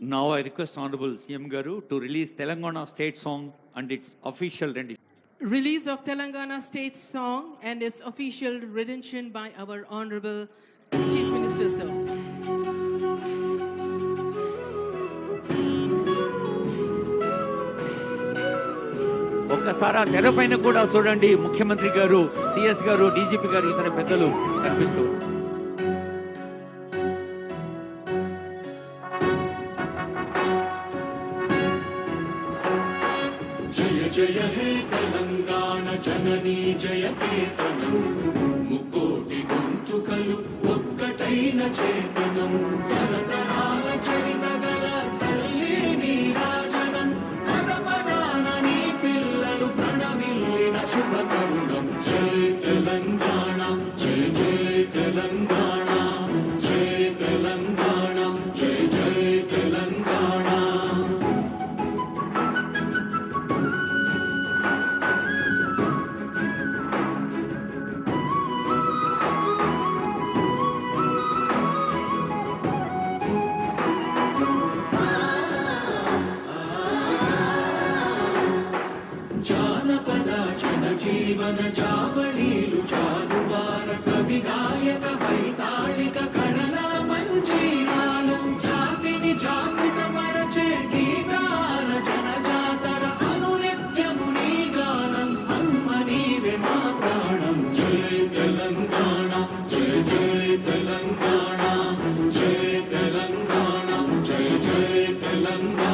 Now I request Honorable CM Garu to release Telangana state song and its official rendition. Release of Telangana state song and its official rendition by our Honorable Chief Minister, sir. ఒక్కసారి తెరపైన కూడా చూడండి, ముఖ్యమంత్రి గారు, CS గారు, DGP గారు, ఇతర పెద్దలు కనిపిస్తూ. జయ జయ హే తెలంగాణ జననీ జయ కేతనం, ముకోటి గొంతుకలు ఒక్కటైన చేతనం, తరతరాల చరిత గల తల్లి నీరాజనం, పద పదాన నీ పిల్లలు ప్రణమిల్లిన శుభ తరుణం. జయ తెలంగాణ, జయ జయ తెలంగాణ, జయ తెలంగాణ, జయ జయ తెలంగాణ. జానపద జనజీవన జావళీలు జాలువార కవి గాయక వైతాళిక కళల మంజీరాలు, జాతిని జాగృత పరచే గీతాల జనజాతర అనునిత్యము నీ గానం, అమ్మ నీవే మా ప్రాణం. జయ తెలంగాణ, జయ జయ తెలంగాణ, జయ తెలంగాణ, జయ జయ తెలంగాణ.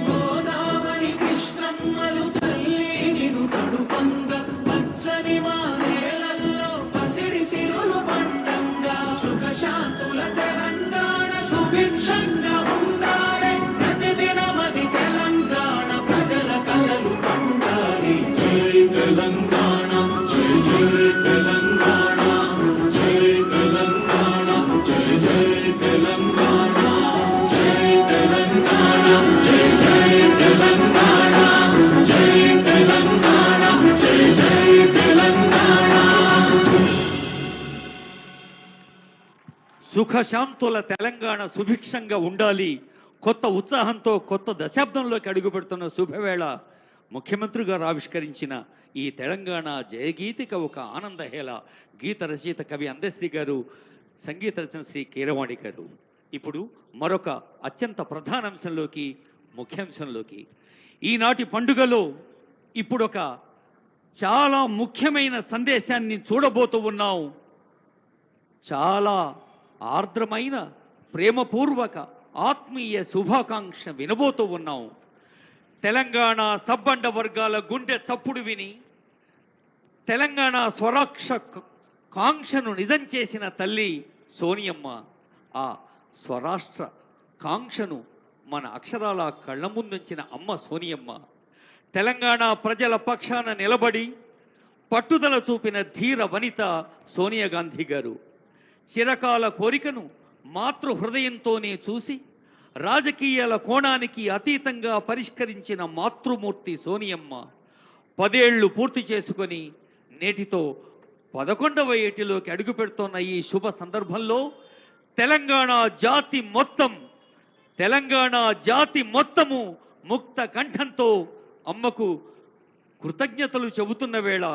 గోదావరి కృష్ణమ్మలు తల్లి నిను తడుపంగ, పచ్చని మా నేలల్లో పసిడి సిరులు పండంగా, సుఖశాంతుల తెలంగాణ సుభిక్షంగా ఉండాలి, ప్రతిదినమది తెలంగాణ ప్రజల కలలు పండాలి. జై తెలంగాణ, జై జై తెలంగాణ, జై తెలంగాణ, జై జై తెలంగాణ, జై తెలంగాణ, జై జై తెలంగాణ, జై తెలంగాణ, జై జై తెలంగాణ. సుఖశాంతుల తెలంగాణ సుభిక్షంగా ఉండాలి. కొత్త ఉత్సాహంతో కొత్త దశాబ్దంలోకి అడుగుపెడుతున్న శుభవేళ ముఖ్యమంత్రి గారు ఆవిష్కరించిన ఈ తెలంగాణ జయగీతిక ఒక ఆనందహేళ. గీత రచయిత కవి అందశ్రీ గారు, సంగీత రచన శ్రీ కీరవాణి గారు. ఇప్పుడు మరొక అత్యంత ప్రధాన అంశంలోకి, ముఖ్యాంశంలోకి, ఈనాటి పండుగలో ఇప్పుడు ఒక చాలా ముఖ్యమైన సందేశాన్ని చూడబోతూ ఉన్నాం. చాలా ఆర్ద్రమైన ప్రేమపూర్వక ఆత్మీయ శుభాకాంక్ష వినబోతూ ఉన్నాం. తెలంగాణ సబ్బండ వర్గాల గుండె చప్పుడు విని తెలంగాణ స్వరాక్ష కాంక్షను నిజం చేసిన తల్లి సోనియమ్మ. ఆ స్వరాష్ట్ర కాంక్షను మన అక్షరాల కళ్ళ ముందుంచిన అమ్మ సోనియమ్మ. తెలంగాణ ప్రజల పక్షాన నిలబడి పట్టుదల చూపిన ధీర వనిత సోనియా గాంధీ గారు. చిరకాల కోరికను మాతృ హృదయంతోనే చూసి రాజకీయాల కోణానికి అతీతంగా పరిష్కరించిన మాతృమూర్తి సోనియమ్మ 10 ఏళ్లు పూర్తి చేసుకొని నేటితో 11వ ఏటిలోకి అడుగుపెడుతున్న ఈ శుభ సందర్భంలో తెలంగాణ జాతి మొత్తము ముక్త కంఠంతో అమ్మకు కృతజ్ఞతలు చెబుతున్న వేళ